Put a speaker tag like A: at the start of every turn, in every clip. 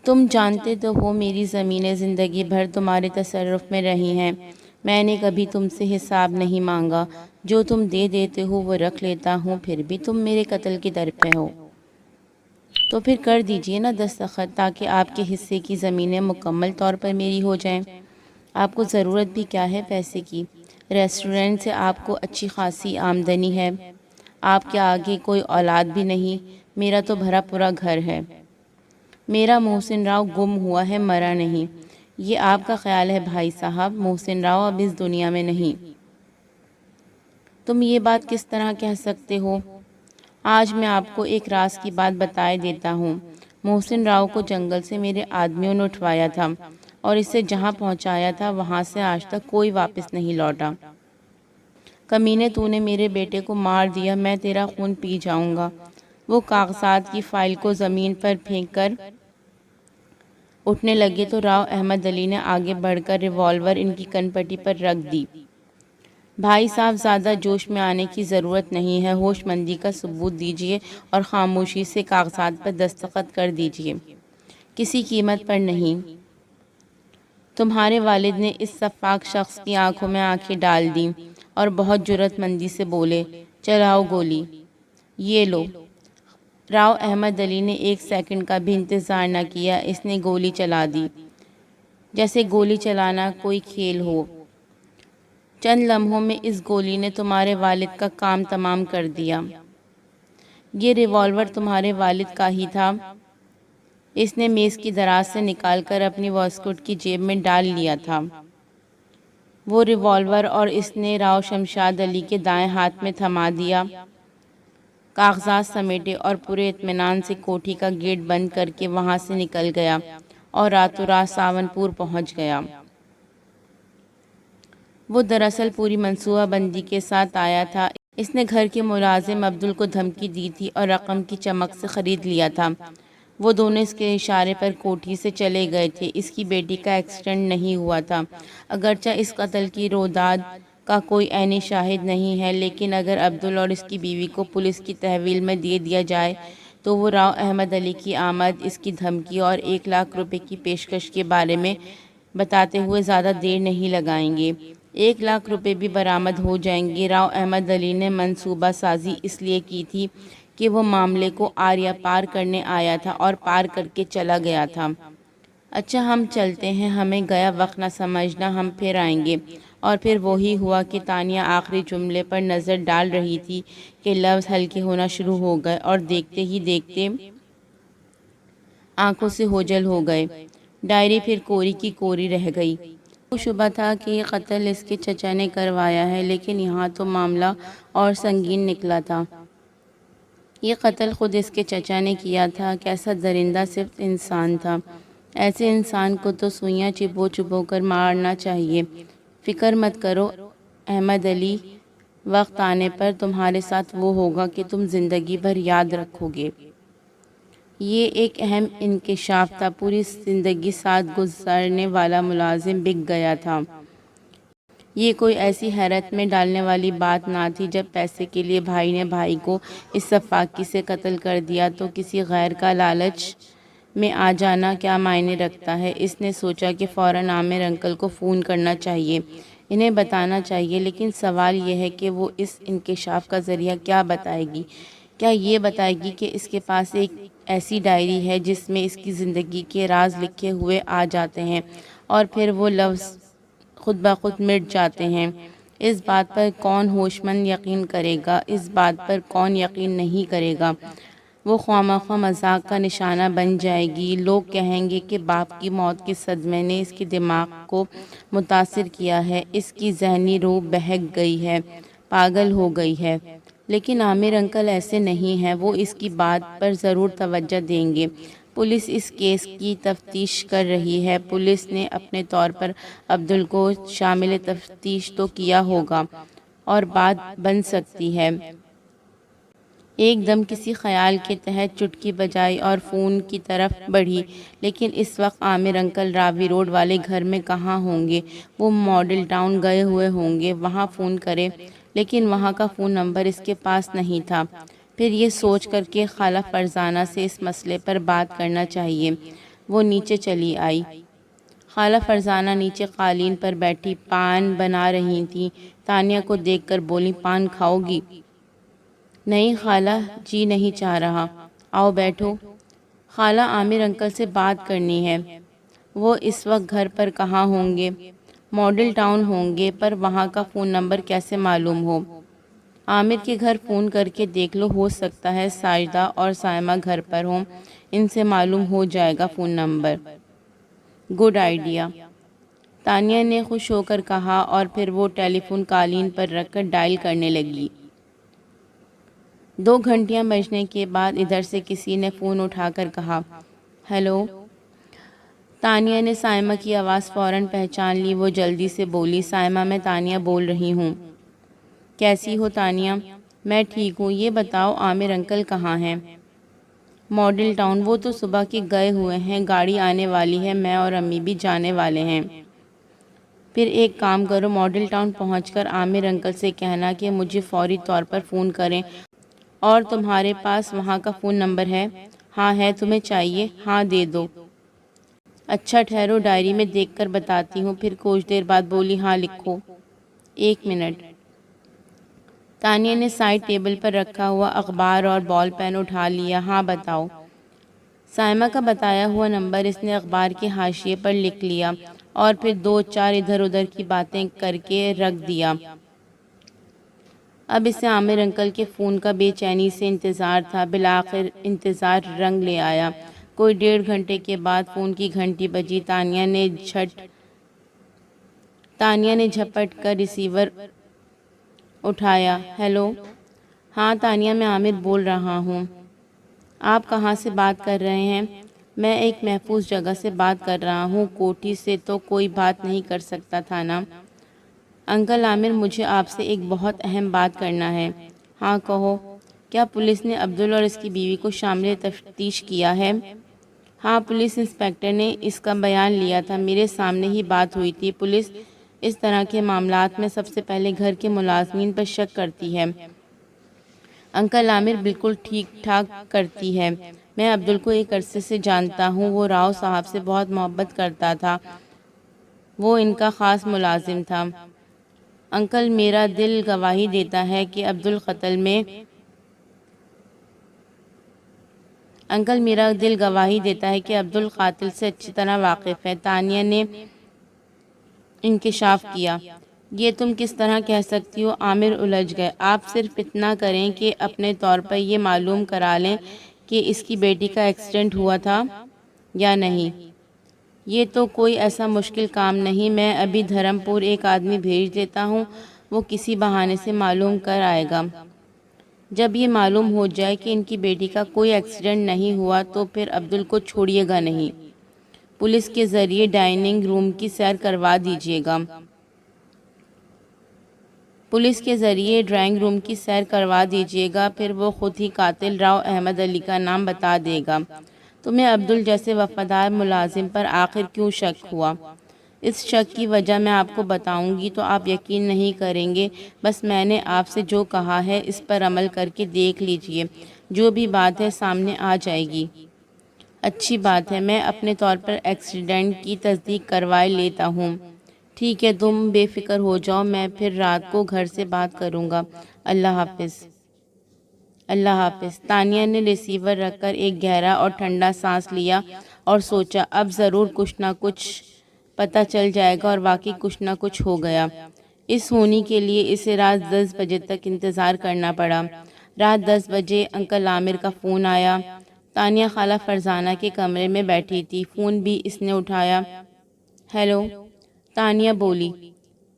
A: تم جانتے تو ہو میری زمینیں زندگی بھر تمہارے تصرف میں رہی ہیں، میں نے کبھی تم سے حساب نہیں مانگا، جو تم دے دیتے ہو وہ رکھ لیتا ہوں، پھر بھی تم میرے قتل کی در پہ ہو۔ تو پھر کر دیجئے نا دستخط، تاکہ آپ کے حصے کی زمینیں مکمل طور پر میری ہو جائیں۔ آپ کو ضرورت بھی کیا ہے پیسے کی؟ ریسٹورنٹ سے آپ کو اچھی خاصی آمدنی ہے، آپ کے آگے کوئی اولاد بھی نہیں، میرا تو بھرا پورا گھر ہے۔ میرا محسن راؤ گم ہوا ہے، مرا نہیں۔ یہ آپ کا خیال ہے بھائی صاحب، محسن راؤ اب اس دنیا میں نہیں۔ تم یہ بات کس طرح کہہ سکتے ہو؟ آج میں آپ کو ایک راز کی بات بتائے دیتا ہوں۔ محسن راؤ کو جنگل سے میرے آدمیوں نے اٹھوایا تھا اور اسے جہاں پہنچایا تھا وہاں سے آج تک کوئی واپس نہیں لوٹا۔ کمینے، تو نے میرے بیٹے کو مار دیا، میں تیرا خون پی جاؤں گا۔ وہ کاغذات کی فائل کو زمین پر پھینک کر اٹھنے لگے تو راؤ احمد علی نے آگے بڑھ کر ریوالور ان کی کن پٹی پر رکھ دی۔ بھائی صاحب، زیادہ جوش میں آنے کی ضرورت نہیں ہے، ہوش مندی کا ثبوت دیجئے اور خاموشی سے کاغذات پر دستخط کر دیجئے، کسی قیمت پر نہیں۔ تمہارے والد نے اس سفاک شخص کی آنکھوں میں آنکھیں ڈال دیں اور بہت جرأت مندی سے بولے، چلاؤ گولی۔ یہ لو۔ راؤ احمد علی نے ایک سیکنڈ کا بھی انتظار نہ کیا، اس نے گولی چلا دی، جیسے گولی چلانا کوئی کھیل ہو۔ چند لمحوں میں اس گولی نے تمہارے والد کا کام تمام کر دیا۔ یہ ریوالور تمہارے والد کا ہی تھا؟ اس نے میز کی دراز سے نکال کر اپنی واسکوٹ کی جیب میں ڈال لیا تھا۔ وہ ریوالور اور اس نے راؤ شمشاد علی کے دائیں ہاتھ میں تھما دیا، کاغذات سمیٹے اور پورے اطمینان سے کوٹھی کا گیٹ بند کر کے وہاں سے نکل گیا اور راتوں رات ساون پور پہنچ گیا۔ وہ دراصل پوری منصوبہ بندی کے ساتھ آیا تھا، اس نے گھر کے ملازم عبدل کو دھمکی دی تھی اور رقم کی چمک سے خرید لیا تھا۔ وہ دونوں اس کے اشارے پر کوٹھی سے چلے گئے تھے۔ اس کی بیٹی کا ایکسیڈنٹ نہیں ہوا تھا، اگرچہ اس قتل کی روداد کا کوئی عینی شاہد نہیں ہے، لیکن اگر عبدل اور اس کی بیوی کو پولیس کی تحویل میں دے دیا جائے تو وہ راؤ احمد علی کی آمد، اس کی دھمکی اور 1,00,000 روپے کی پیشکش کے بارے میں بتاتے ہوئے زیادہ دیر نہیں لگائیں گے۔ 1,00,000 روپے بھی برآمد ہو جائیں گے۔ راؤ احمد علی نے منصوبہ سازی اس لیے کی تھی کہ وہ معاملے کو آریا پار کرنے آیا تھا اور پار کر کے چلا گیا تھا۔ اچھا ہم چلتے ہیں، ہمیں گیا وقت نہ سمجھنا، ہم پھر آئیں گے۔ اور پھر وہی ہوا کہ تانیہ آخری جملے پر نظر ڈال رہی تھی کہ لفظ ہلکے ہونا شروع ہو گئے اور دیکھتے ہی دیکھتے آنکھوں سے اوجھل ہو گئے۔ ڈائری پھر کوری کی کوری رہ گئی۔ کو شبہ تھا کہ یہ قتل اس کے چچا نے کروایا ہے، لیکن یہاں تو معاملہ اور سنگین نکلا تھا۔ یہ قتل خود اس کے چچا نے کیا تھا۔ کیسا درندہ صفت انسان تھا! ایسے انسان کو تو سوئیاں چبو چبو کر مارنا چاہیے۔ فکر مت کرو احمد علی، وقت آنے پر تمہارے ساتھ وہ ہوگا کہ تم زندگی بھر یاد رکھو گے۔ یہ ایک اہم انکشاف تھا۔ پوری زندگی ساتھ گزارنے والا ملازم بک گیا تھا۔ یہ کوئی ایسی حیرت میں ڈالنے والی بات نہ تھی جب پیسے کے لیے بھائی نے بھائی کو اس سفاکی سے قتل کر دیا تو کسی غیر کا لالچ میں آ جانا کیا معنی رکھتا ہے۔ اس نے سوچا کہ فوراً عامر انکل کو فون کرنا چاہیے، انہیں بتانا چاہیے، لیکن سوال یہ ہے کہ وہ اس انکشاف کا ذریعہ کیا بتائے گی؟ کیا یہ بتائے گی کہ اس کے پاس ایک ایسی ڈائری ہے جس میں اس کی زندگی کے راز لکھے ہوئے آ جاتے ہیں اور پھر وہ لفظ خود بخود مٹ جاتے ہیں؟ اس بات پر کون ہوش مند یقین کرے گا؟ اس بات پر کون یقین نہیں کرے گا؟ وہ خواہ مذاق کا نشانہ بن جائے گی۔ لوگ کہیں گے کہ باپ کی موت کے صدمے نے اس کے دماغ کو متاثر کیا ہے، اس کی ذہنی روح بہک گئی ہے، پاگل ہو گئی ہے۔ لیکن عامر انکل ایسے نہیں ہیں، وہ اس کی بات پر ضرور توجہ دیں گے۔ پولیس اس کیس کی تفتیش کر رہی ہے۔ پولیس نے اپنے طور پر عبدل کو شامل تفتیش تو کیا ہوگا اور بات بن سکتی ہے۔ ایک دم کسی خیال کے تحت چٹکی بجائی اور فون کی طرف بڑھی، لیکن اس وقت عامر انکل راوی روڈ والے گھر میں کہاں ہوں گے؟ وہ ماڈل ٹاؤن گئے ہوئے ہوں گے، وہاں فون کرے، لیکن وہاں کا فون نمبر اس کے پاس نہیں تھا۔ پھر یہ سوچ کر کہ خالہ فرزانہ سے اس مسئلے پر بات کرنا چاہیے۔ وہ نیچے چلی آئی۔ خالہ فرزانہ نیچے قالین پر بیٹھی پان بنا رہی تھیں۔ تانیہ کو دیکھ کر بولی، پان کھاؤ گی؟ نہیں خالہ، جی نہیں چاہ رہا۔ آؤ بیٹھو۔ خالہ، عامر انکل سے بات کرنی ہے۔ وہ اس وقت گھر پر کہاں ہوں گے؟ ماڈل ٹاؤن ہوں گے، پر وہاں کا فون نمبر کیسے معلوم ہو؟ عامر کے گھر فون کر کے دیکھ لو، ہو سکتا ہے ساجدہ اور سائمہ گھر پر ہوں، ان سے معلوم ہو جائے گا phone number. Good idea, Tania نے خوش ہو کر کہا، اور پھر وہ ٹیلی فون قالین پر رکھ کر ڈائل کرنے لگی۔ 2 گھنٹیاں بجنے کے بعد ادھر سے کسی نے فون اٹھا کر کہا، ہیلو۔ تانیہ نے سائمہ کی آواز فوراً پہچان لی۔ وہ جلدی سے بولی، سائمہ، میں تانیہ بول رہی ہوں۔ کیسی ہو تانیہ؟ میں ٹھیک ہوں، یہ بتاؤ عامر انکل کہاں ہیں؟ ماڈل ٹاؤن، وہ تو صبح کے گئے ہوئے ہیں، گاڑی آنے والی ہے، میں اور امی بھی جانے والے ہیں۔ پھر ایک کام کرو، ماڈل ٹاؤن پہنچ کر عامر انکل سے کہنا کہ مجھے فوری طور پر فون کریں۔ اور تمہارے پاس وہاں کا فون نمبر ہے؟ ہاں ہے، تمہیں چاہیے؟ ہاں دے دو۔ اچھا ٹھہرو، ڈائری میں دیکھ کر بتاتی ہوں۔ پھر کچھ دیر بعد بولی، ہاں لکھو۔ 1 منٹ۔ تانیہ نے سائڈ ٹیبل پر رکھا ہوا اخبار اور بال پین اٹھا لیا۔ ہاں بتاؤ۔ سائمہ کا بتایا ہوا نمبر اس نے اخبار کے حاشیے پر لکھ لیا، اور پھر 2-4 ادھر ادھر کی باتیں کر کے رکھ دیا۔ اب اسے عامر انکل کے فون کا بے چینی سے انتظار تھا۔ بالآخر انتظار رنگ لے آیا۔ کوئی 1.5 گھنٹے کے بعد فون کی گھنٹی بجی۔ تانیہ نے جھپٹ کر ریسیور اٹھایا۔ ہیلو۔ ہاں تانیہ، میں عامر بول رہا ہوں۔ آپ کہاں سے بات کر رہے ہیں؟ میں ایک محفوظ جگہ سے بات کر رہا ہوں، کوٹھی سے تو کوئی بات نہیں کر سکتا تھا نا؟ انکل عامر، مجھے آپ سے ایک بہت اہم بات کرنا ہے۔ ہاں کہو۔ کیا پولیس نے عبدل اور اس کی بیوی کو شامل تفتیش کیا ہے؟ ہاں، پولیس انسپکٹر نے اس کا بیان لیا تھا، میرے سامنے ہی بات ہوئی تھی۔ پولیس اس طرح کے معاملات میں سب سے پہلے گھر کے ملازمین پر شک کرتی ہے۔ انکل عامر، بالکل ٹھیک ٹھاک کرتی ہے۔ میں عبدل کو ایک عرصے سے جانتا ہوں، وہ راؤ صاحب سے بہت محبت کرتا تھا، وہ ان کا خاص ملازم تھا۔ انکل، میرا دل گواہی دیتا ہے کہ عبدل قاتل سے اچھی طرح واقف ہے۔ تانیہ نے انکشاف کیا۔ یہ تم کس طرح کہہ سکتی ہو؟ عامر الجھ گئے۔ آپ صرف اتنا کریں کہ اپنے طور پر یہ معلوم کرا لیں کہ اس کی بیٹی کا ایکسیڈنٹ ہوا تھا یا نہیں۔ یہ تو کوئی ایسا مشکل کام نہیں، میں ابھی دھرم پور ایک آدمی بھیج دیتا ہوں، وہ کسی بہانے سے معلوم کر آئے گا۔ جب یہ معلوم ہو جائے کہ ان کی بیٹی کا کوئی ایکسیڈنٹ نہیں ہوا تو پھر عبدل کو چھوڑیے گا نہیں، پولیس کے ذریعے ڈائننگ روم کی سیر کروا دیجیے گا۔ پھر وہ خود ہی قاتل راؤ احمد علی کا نام بتا دے گا۔ تمہیں عبدل جیسے وفادار ملازم پر آخر کیوں شک ہوا؟ اس شک کی وجہ میں آپ کو بتاؤں گی تو آپ یقین نہیں کریں گے، بس میں نے آپ سے جو کہا ہے اس پر عمل کر کے دیکھ لیجئے، جو بھی بات ہے سامنے آ جائے گی۔ اچھی بات ہے، میں اپنے طور پر ایکسیڈنٹ کی تصدیق کروائے لیتا ہوں۔ ٹھیک ہے، تم بے فکر ہو جاؤ، میں پھر رات کو گھر سے بات کروں گا۔ اللہ حافظ۔ اللہ حافظ۔ تانیہ نے ریسیور رکھ کر ایک گہرا اور ٹھنڈا سانس لیا اور سوچا، اب ضرور کچھ نہ کچھ پتہ چل جائے گا، اور واقعی کچھ نہ کچھ ہو گیا۔ اس ہونی کے لیے اسے رات 10 بجے تک انتظار کرنا پڑا۔ رات 10 بجے انکل عامر کا فون آیا۔ تانیہ خالہ فرزانہ کے کمرے میں بیٹھی تھی، فون بھی اس نے اٹھایا۔ ہیلو، تانیہ بولی۔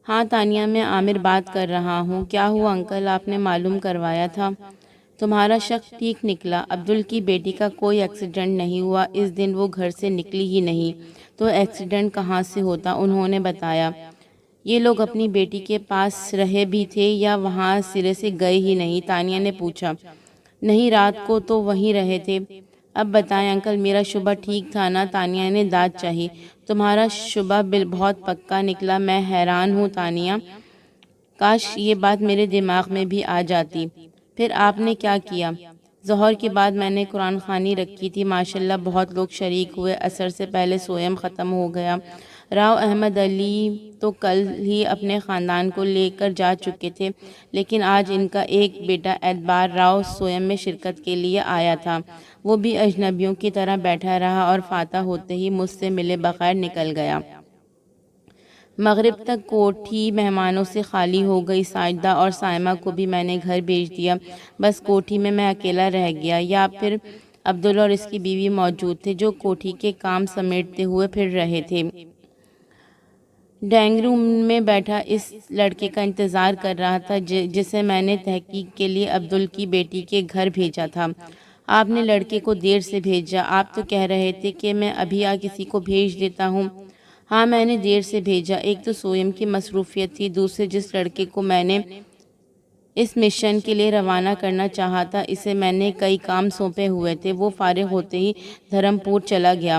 A: ہاں تانیہ، میں عامر بات کر رہا ہوں۔ کیا ہوا انکل، آپ نے معلوم کروایا تھا؟ تمہارا شک ٹھیک نکلا، عبدل کی بیٹی کا کوئی ایکسیڈنٹ نہیں ہوا، اس دن وہ گھر سے نکلی ہی نہیں، تو ایکسیڈنٹ کہاں سے ہوتا؟ انہوں نے بتایا۔ یہ لوگ اپنی بیٹی کے پاس رہے بھی تھے یا وہاں سرے سے گئے ہی نہیں؟ تانیہ نے پوچھا۔ نہیں، رات کو تو وہیں رہے تھے۔ اب بتائیں انکل، میرا شبہ ٹھیک تھا نا؟ تانیہ نے داد چاہی۔ تمہارا شبہ بہت پکا نکلا، میں حیران ہوں تانیہ، کاش یہ بات میرے دماغ میں بھی آ جاتی۔ پھر آپ نے کیا کیا؟ ظہر کے بعد میں نے قرآن خوانی رکھی تھی، ماشاءاللہ بہت لوگ شریک ہوئے۔ عصر سے پہلے سویم ختم ہو گیا۔ راؤ احمد علی تو کل ہی اپنے خاندان کو لے کر جا چکے تھے، لیکن آج ان کا ایک بیٹا اعتبار راؤ سویم میں شرکت کے لیے آیا تھا۔ وہ بھی اجنبیوں کی طرح بیٹھا رہا اور فاتح ہوتے ہی مجھ سے ملے بغیر نکل گیا۔ مغرب تک کوٹھی مہمانوں سے خالی ہو گئی۔ ساجدہ اور سائمہ کو بھی میں نے گھر بھیج دیا، بس کوٹھی میں اکیلا رہ گیا۔ یا پھر عبدل اور اس کی بیوی موجود تھے، جو کوٹھی کے کام سمیٹتے ہوئے پھر رہے تھے۔ ڈرائنگ روم میں بیٹھا اس لڑکے کا انتظار کر رہا تھا جسے میں نے تحقیق کے لیے عبدل کی بیٹی کے گھر بھیجا تھا۔ آپ نے لڑکے کو دیر سے بھیجا، آپ تو کہہ رہے تھے کہ میں ابھی کسی کو بھیج دیتا ہوں۔ ہاں، میں نے دیر سے بھیجا۔ ایک تو سویم کی مصروفیت تھی، دوسرے جس لڑکے کو میں نے اس مشن کے لیے روانہ کرنا چاہا تھا، اسے میں نے کئی کام سونپے ہوئے تھے، وہ فارغ ہوتے ہی دھرم پور چلا گیا۔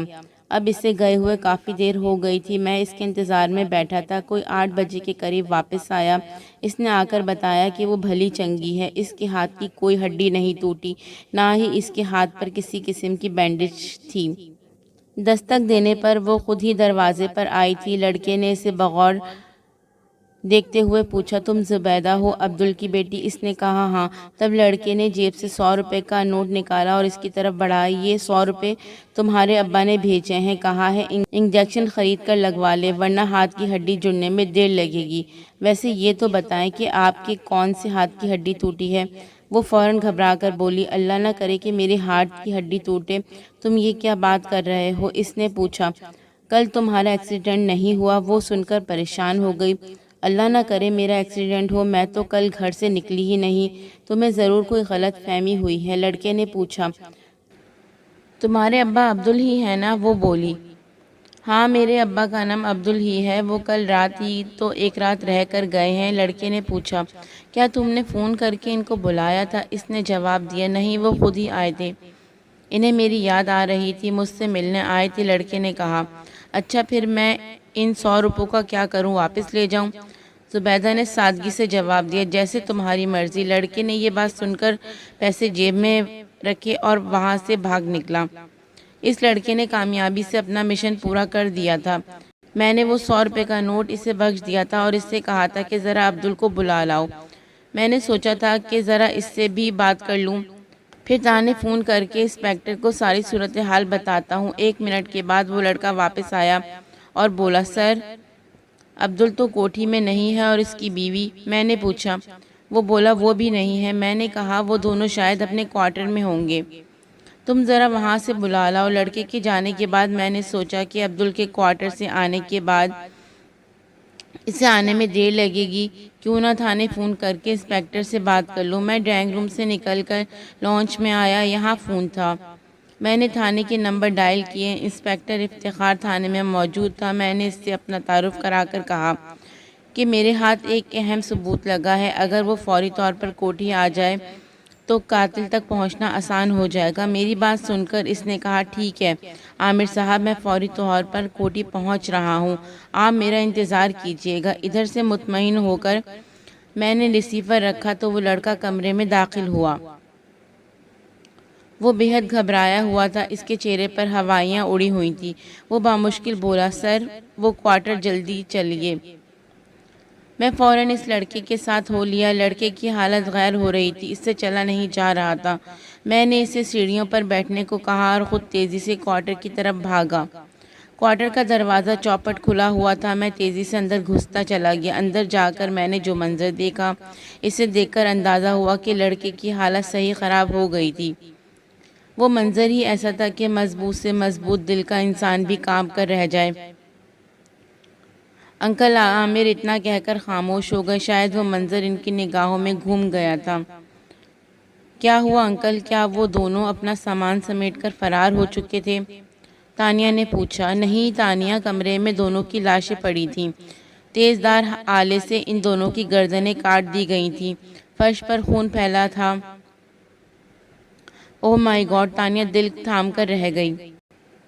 A: اب اسے گئے ہوئے کافی دیر ہو گئی تھی۔ میں اس کے انتظار میں بیٹھا تھا۔ کوئی 8 بجے کے قریب واپس آیا۔ اس نے آ کر بتایا کہ وہ بھلی چنگی ہے، اس کے ہاتھ کی کوئی ہڈی نہیں ٹوٹی، نہ ہی اس کے ہاتھ پر کسی قسم کی بینڈیج تھی۔ دستک دینے پر وہ خود ہی دروازے پر آئی تھی۔ لڑکے نے اسے بغور دیکھتے ہوئے پوچھا، تم زبیدہ ہو، عبدل کی بیٹی؟ اس نے کہا ہاں۔ تب لڑکے نے جیب سے 100 روپے کا نوٹ نکالا اور اس کی طرف بڑھایا۔ یہ 100 روپے تمہارے ابا نے بھیجے ہیں، کہا ہے انجیکشن خرید کر لگوا لے، ورنہ ہاتھ کی ہڈی جڑنے میں دیر لگے گی۔ ویسے یہ تو بتائیں کہ آپ کے کون سے ہاتھ کی ہڈی ٹوٹی ہے؟ وہ فوراً گھبرا کر بولی، اللہ نہ کرے کہ میرے ہاتھ کی ہڈی ٹوٹے، تم یہ کیا بات کر رہے ہو؟ اس نے پوچھا، کل تمہارا ایکسیڈنٹ نہیں ہوا؟ وہ سن کر پریشان ہو گئی، اللہ نہ کرے میرا ایکسیڈنٹ ہو، میں تو کل گھر سے نکلی ہی نہیں، تمہیں ضرور کوئی غلط فہمی ہوئی ہے۔ لڑکے نے پوچھا، تمہارے ابا عبدل ہی ہے نا؟ وہ بولی، ہاں میرے ابا کا نام عبدل ہی ہے، وہ کل رات ہی تو ایک رات رہ کر گئے ہیں۔ لڑکے نے پوچھا، کیا تم نے فون کر کے ان کو بلایا تھا؟ اس نے جواب دیا، نہیں، وہ خود ہی آئے تھے، انہیں میری یاد آ رہی تھی، مجھ سے ملنے آئے تھے۔ لڑکے نے کہا، اچھا پھر میں ان 100 روپوں کا کیا کروں، واپس لے جاؤں؟ زبیدہ نے سادگی سے جواب دیا، جیسے تمہاری مرضی۔ لڑکے نے یہ بات سن کر پیسے جیب میں رکھے اور وہاں سے بھاگ نکلا۔ اس لڑکے نے کامیابی سے اپنا مشن پورا کر دیا تھا۔ میں نے وہ 100 روپے کا نوٹ اسے بخش دیا تھا اور اس سے کہا تھا کہ ذرا عبدل کو بلا لاؤ۔ میں نے سوچا تھا کہ ذرا اس سے بھی بات کر لوں، پھر تانے فون کر کے انسپیکٹر کو ساری صورتحال بتاتا ہوں۔ 1 منٹ کے بعد وہ لڑکا واپس آیا اور بولا، سر، عبدل تو کوٹھی میں نہیں ہے اور اس کی بیوی؟ میں نے پوچھا۔ وہ بولا، وہ بھی نہیں ہے۔ میں نے کہا، وہ دونوں شاید اپنے کوارٹر میں ہوں گے، تم ذرا وہاں سے بلا لاؤ۔ لڑکے کے جانے کے بعد میں نے سوچا کہ عبدل کے کوارٹر سے آنے کے بعد اسے آنے میں دیر لگے گی، کیوں نہ تھانے فون کر کے انسپیکٹر سے بات کر لوں۔ میں ڈرائنگ روم سے نکل کر لانچ میں آیا، یہاں فون تھا۔ میں نے تھانے کے نمبر ڈائل کیے۔ انسپیکٹر افتخار تھانے میں موجود تھا۔ میں نے اس سے اپنا تعارف کرا کر کہا کہ میرے ہاتھ ایک اہم ثبوت لگا ہے، اگر وہ فوری طور پر کوٹھی آ جائے تو قاتل تک پہنچنا آسان ہو جائے گا۔ میری بات سن کر اس نے کہا، ٹھیک ہے عامر صاحب، میں فوری طور پر کوٹھی پہنچ رہا ہوں، آپ میرا انتظار کیجیے گا۔ ادھر سے مطمئن ہو کر میں نے ریسیور رکھا تو وہ لڑکا کمرے میں داخل ہوا۔ وہ بے حد گھبرایا ہوا تھا، اس کے چہرے پر ہوائیاں اڑی ہوئی تھیں۔ وہ بامشکل بولا، سر، وہ کوارٹر جلدی چلیے۔ میں فوراً اس لڑکے کے ساتھ ہو لیا۔ لڑکے کی حالت غیر ہو رہی تھی، اس سے چلا نہیں جا رہا تھا۔ میں نے اسے سیڑھیوں پر بیٹھنے کو کہا اور خود تیزی سے کوارٹر کی طرف بھاگا۔ کوارٹر کا دروازہ چوپٹ کھلا ہوا تھا۔ میں تیزی سے اندر گھستا چلا گیا۔ اندر جا کر میں نے جو منظر دیکھا، اسے دیکھ کر اندازہ ہوا کہ لڑکے کی حالت صحیح خراب ہو گئی تھی۔ وہ منظر ہی ایسا تھا کہ مضبوط سے مضبوط دل کا انسان بھی کانپ کر رہ جائے۔ انکل عامر اتنا کہہ کر خاموش ہو گئے، شاید وہ منظر ان کی نگاہوں میں گھوم گیا تھا۔ کیا ہوا انکل، کیا وہ دونوں اپنا سامان سمیٹ کر فرار ہو چکے تھے؟ تانیہ نے پوچھا۔ نہیں تانیہ، کمرے میں دونوں کی لاشیں پڑی تھیں، تیز دھار آلے سے ان دونوں کی گردنیں کاٹ دی گئی تھیں، فرش پر خون پھیلا تھا۔ اوہ مائی گاڈ، تانیہ دل تھام کر رہ گئی۔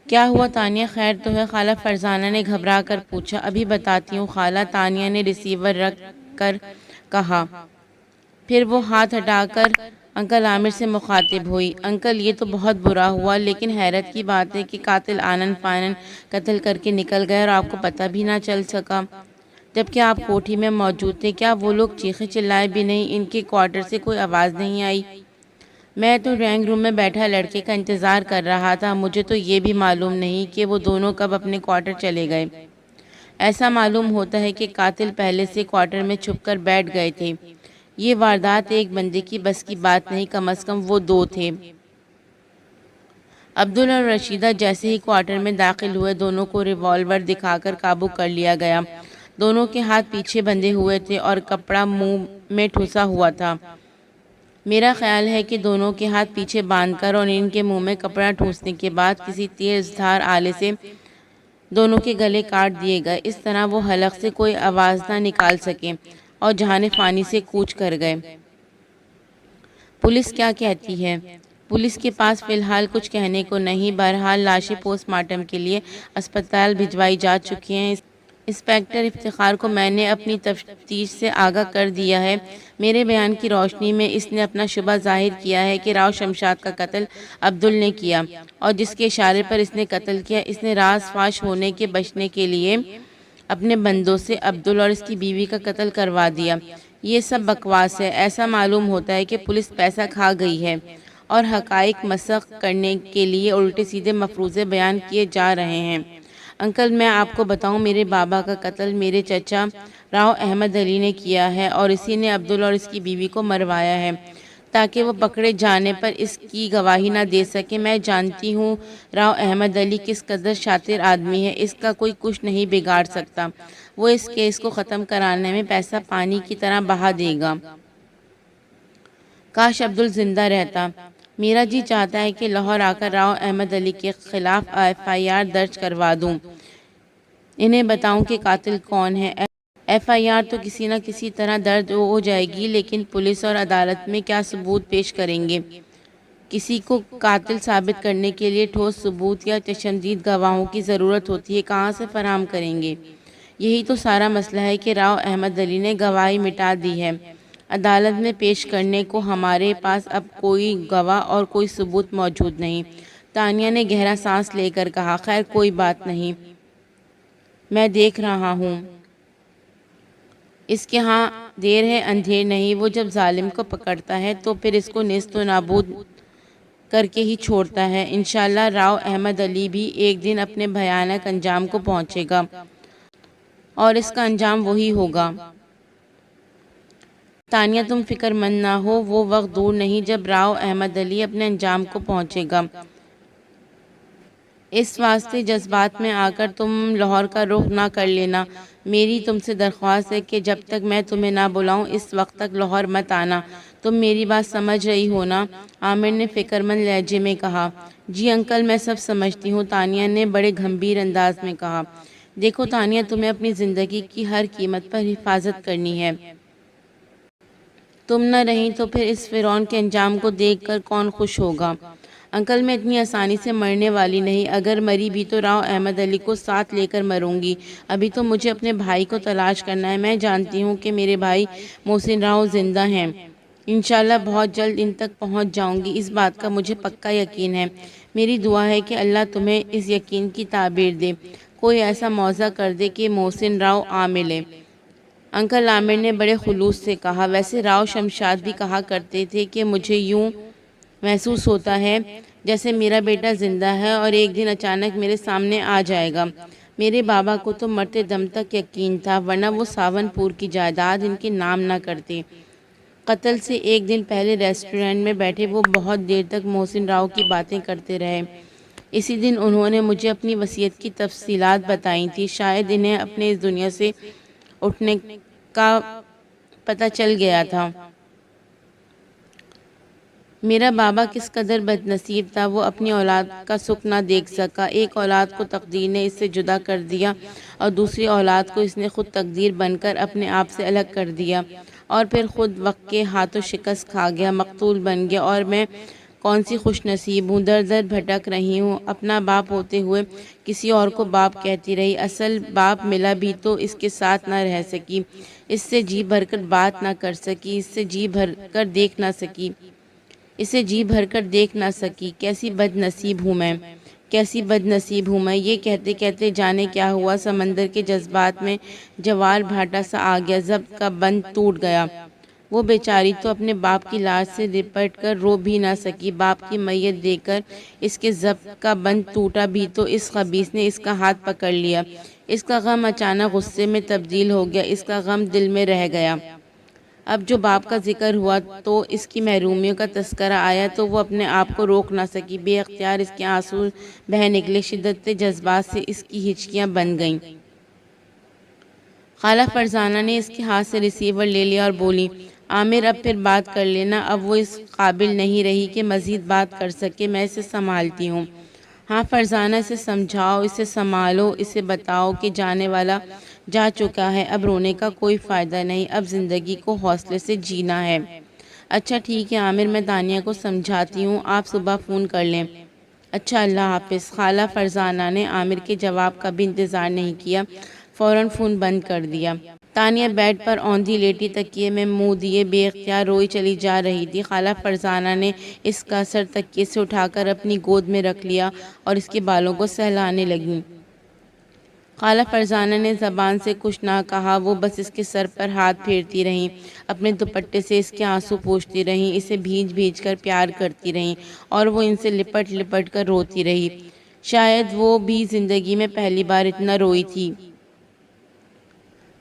A: کیا ہوا تانیہ، خیر تو ہے؟ خالہ فرزانہ نے گھبرا کر پوچھا۔ ابھی بتاتی ہوں خالہ، تانیہ نے ریسیور رکھ کر کہا۔ پھر وہ ہاتھ ہٹا کر انکل عامر سے مخاطب ہوئی، انکل یہ تو بہت برا ہوا، لیکن حیرت کی بات ہے کہ قاتل آنن فانن قتل کر کے نکل گئے اور آپ کو پتہ بھی نہ چل سکا، جبکہ آپ کوٹھی میں موجود تھے۔ کیا وہ لوگ چیخے چلائے بھی نہیں؟ ان کے کوارٹر سے کوئی آواز نہیں آئی؟ میں تو ڈرائنگ روم میں بیٹھا لڑکے کا انتظار کر رہا تھا، مجھے تو یہ بھی معلوم نہیں کہ وہ دونوں کب اپنے کوارٹر چلے گئے۔ ایسا معلوم ہوتا ہے کہ قاتل پہلے سے کوارٹر میں چھپ کر بیٹھ گئے تھے۔ یہ واردات ایک بندے کی بس کی بات نہیں، کم از کم وہ دو تھے۔ عبدل اور رشیدہ جیسے ہی کوارٹر میں داخل ہوئے، دونوں کو ریوالور دکھا کر قابو کر لیا گیا۔ دونوں کے ہاتھ پیچھے بندھے ہوئے تھے اور کپڑا منہ میں ٹھوسا ہوا تھا۔ میرا خیال ہے کہ دونوں کے ہاتھ پیچھے باندھ کر اور ان کے منہ میں کپڑا ٹھوسنے کے بعد کسی تیز دھار آلے سے دونوں کے گلے کاٹ دیے گئے، اس طرح وہ حلق سے کوئی آواز نہ نکال سکے اور جہان فانی سے کوچ کر گئے۔ پولیس کیا کہتی ہے؟ پولیس کے پاس فی الحال کچھ کہنے کو نہیں، بہرحال لاشیں پوسٹ مارٹم کے لیے اسپتال بھجوائی جا چکی ہیں۔ انسپکٹر افتخار کو میں نے اپنی تفتیش سے آگاہ کر دیا ہے۔ میرے بیان کی روشنی میں اس نے اپنا شبہ ظاہر کیا ہے کہ راؤ شمشاد کا قتل عبدل نے کیا، اور جس کے اشارے پر اس نے قتل کیا، اس نے راز فاش ہونے کے بچنے کے لیے اپنے بندوں سے عبدل اور اس کی بیوی کا قتل کروا دیا۔ یہ سب بکواس ہے۔ ایسا معلوم ہوتا ہے کہ پولیس پیسہ کھا گئی ہے اور حقائق مسخ کرنے کے لیے الٹے سیدھے مفروضے بیان کیے جا رہے ہیں۔ انکل میں آپ کو بتاؤں، میرے بابا کا قتل میرے چچا راؤ احمد علی نے کیا ہے، اور اسی نے عبدل اور اس کی بیوی کو مروایا ہے تاکہ وہ پکڑے جانے پر اس کی گواہی نہ دے سکے۔ میں جانتی ہوں راؤ احمد علی کس قدر شاطر آدمی ہے، اس کا کوئی کچھ نہیں بگاڑ سکتا۔ وہ اس کیس کو ختم کرانے میں پیسہ پانی کی طرح بہا دے گا۔ کاش عبدل زندہ رہتا۔ میرا جی چاہتا ہے کہ لاہور آ کر راؤ احمد علی کے خلاف FIR درج کروا دوں، انہیں بتاؤں کہ قاتل کون ہے۔ FIR تو کسی نہ کسی طرح درج ہو جائے گی، لیکن پولیس اور عدالت میں کیا ثبوت پیش کریں گے؟ کسی کو قاتل ثابت کرنے کے لیے ٹھوس ثبوت یا چشمدید گواہوں کی ضرورت ہوتی ہے، کہاں سے فراہم کریں گے؟ یہی تو سارا مسئلہ ہے کہ راؤ احمد علی نے گواہی مٹا دی ہے۔ عدالت میں پیش کرنے کو ہمارے پاس اب کوئی گواہ اور کوئی ثبوت موجود نہیں۔ تانیہ نے گہرا سانس لے کر کہا، خیر کوئی بات نہیں، میں دیکھ رہا ہوں۔ اس کے ہاں دیر ہے اندھیر نہیں، وہ جب ظالم کو پکڑتا ہے تو پھر اس کو نیست و نابود کر کے ہی چھوڑتا ہے۔ انشاءاللہ راؤ احمد علی بھی ایک دن اپنے بھیانک انجام کو پہنچے گا، اور اس کا انجام وہی ہوگا۔ تانیہ تم فکر مند نہ ہو، وہ وقت دور نہیں جب راؤ احمد علی اپنے انجام کو پہنچے گا۔ اس واسطے جذبات میں آ کر تم لاہور کا رخ نہ کر لینا۔ میری تم سے درخواست ہے کہ جب تک میں تمہیں نہ بلاؤں اس وقت تک لاہور مت آنا۔ تم میری بات سمجھ رہی ہو نا؟ عامر نے فکر مند لہجے میں کہا۔ جی انکل، میں سب سمجھتی ہوں، تانیہ نے بڑے گھمبیر انداز میں کہا۔ دیکھو تانیہ، تمہیں اپنی زندگی کی ہر قیمت پر حفاظت کرنی ہے۔ تم نہ رہیں تو پھر اس فرعون کے انجام کو دیکھ کر کون خوش ہوگا؟ انکل میں اتنی آسانی سے مرنے والی نہیں، اگر مری بھی تو راؤ احمد علی کو ساتھ لے کر مروں گی۔ ابھی تو مجھے اپنے بھائی کو تلاش کرنا ہے۔ میں جانتی ہوں کہ میرے بھائی محسن راؤ زندہ ہیں، انشاءاللہ بہت جلد ان تک پہنچ جاؤں گی، اس بات کا مجھے پکا یقین ہے۔ میری دعا ہے کہ اللہ تمہیں اس یقین کی تعبیر دے، کوئی ایسا موضع کر دے کہ محسن راؤ آ ملے۔ انکل عامر نے بڑے خلوص سے کہا، ویسے راؤ شمشاد بھی کہا کرتے تھے کہ مجھے یوں محسوس ہوتا ہے جیسے میرا بیٹا زندہ ہے اور ایک دن اچانک میرے سامنے آ جائے گا۔ میرے بابا کو تو مرتے دم تک یقین تھا، ورنہ وہ ساون پور کی جائیداد ان کے نام نہ کرتے۔ قتل سے ایک دن پہلے ریسٹورنٹ میں بیٹھے وہ بہت دیر تک محسن راؤ کی باتیں کرتے رہے۔ اسی دن انہوں نے مجھے اپنی وصیت کی تفصیلات بتائی تھی، شاید انہیں اپنے اس دنیا سے اٹھنے کا پتہ چل گیا تھا۔ میرا بابا کس قدر بد نصیب تھا، وہ اپنی اولاد کا سکھ نہ دیکھ سکا۔ ایک اولاد کو تقدیر نے اس سے جدا کر دیا اور دوسری اولاد کو اس نے خود تقدیر بن کر اپنے آپ سے الگ کر دیا، اور پھر خود وقت کے ہاتھوں شکست کھا گیا، مقتول بن گیا۔ اور میں کون سی خوش نصیب ہوں، در در بھٹک رہی ہوں، اپنا باپ ہوتے ہوئے کسی اور کو باپ کہتی رہی، اصل باپ ملا بھی تو اس کے ساتھ نہ رہ سکی، اس سے جی بھر کر بات نہ کر سکی، اس سے جی بھر کر دیکھ نہ سکی۔ اسے جی بھر کر دیکھ نہ سکی۔ کیسی بد نصیب ہوں میں، کیسی بد نصیب ہوں میں، یہ کہتے کہتے جانے کیا ہوا سمندر کے جذبات میں جوال بھاٹا سا آ گیا، ضبط کا بند ٹوٹ گیا۔ وہ بیچاری تو اپنے باپ کی لاش سے لپٹ کر رو بھی نہ سکی، باپ کی میت دیکھ کر اس کے ضبط کا بند ٹوٹا بھی تو اس خبیث نے اس کا ہاتھ پکڑ لیا۔ اس کا غم اچانک غصے میں تبدیل ہو گیا، اس کا غم دل میں رہ گیا۔ اب جو باپ کا ذکر ہوا تو اس کی محرومیوں کا تذکرہ آیا تو وہ اپنے آپ کو روک نہ سکی، بے اختیار اس کے آنسو بہہ نکلے، شدت جذبات سے اس کی ہچکیاں بن گئیں۔ خالہ فرزانہ نے اس کے ہاتھ سے ریسیور لے لیا اور بولی، عامر اب پھر بات کر لینا، اب وہ اس قابل نہیں رہی کہ مزید بات کر سکے، میں اسے سنبھالتی ہوں۔ ہاں فرزانہ، اسے سمجھاؤ، اسے سنبھالو، اسے بتاؤ کہ جانے والا جا چکا ہے، اب رونے کا کوئی فائدہ نہیں، اب زندگی کو حوصلے سے جینا ہے۔ اچھا ٹھیک ہے عامر، میں دانیہ کو سمجھاتی ہوں، آپ صبح فون کر لیں۔ اچھا، اللہ حافظ۔ خالہ فرزانہ نے عامر کے جواب کا بھی انتظار نہیں کیا، فوراً فون بند کر دیا۔ تانیہ بیڈ پر اوندھی لیٹی تکیے میں منہ دیے بے اختیار روئی چلی جا رہی تھی۔ خالہ فرزانہ نے اس کا سر تکیے سے اٹھا کر اپنی گود میں رکھ لیا اور اس کے بالوں کو سہلانے لگیں۔ خالہ فرزانہ نے زبان سے کچھ نہ کہا، وہ بس اس کے سر پر ہاتھ پھیرتی رہیں، اپنے دوپٹے سے اس کے آنسو پوچھتی رہیں، اسے بھیج بھیج کر پیار کرتی رہیں اور وہ ان سے لپٹ لپٹ کر روتی رہی۔ شاید وہ بھی زندگی میں پہلی بار اتنا روئی تھی۔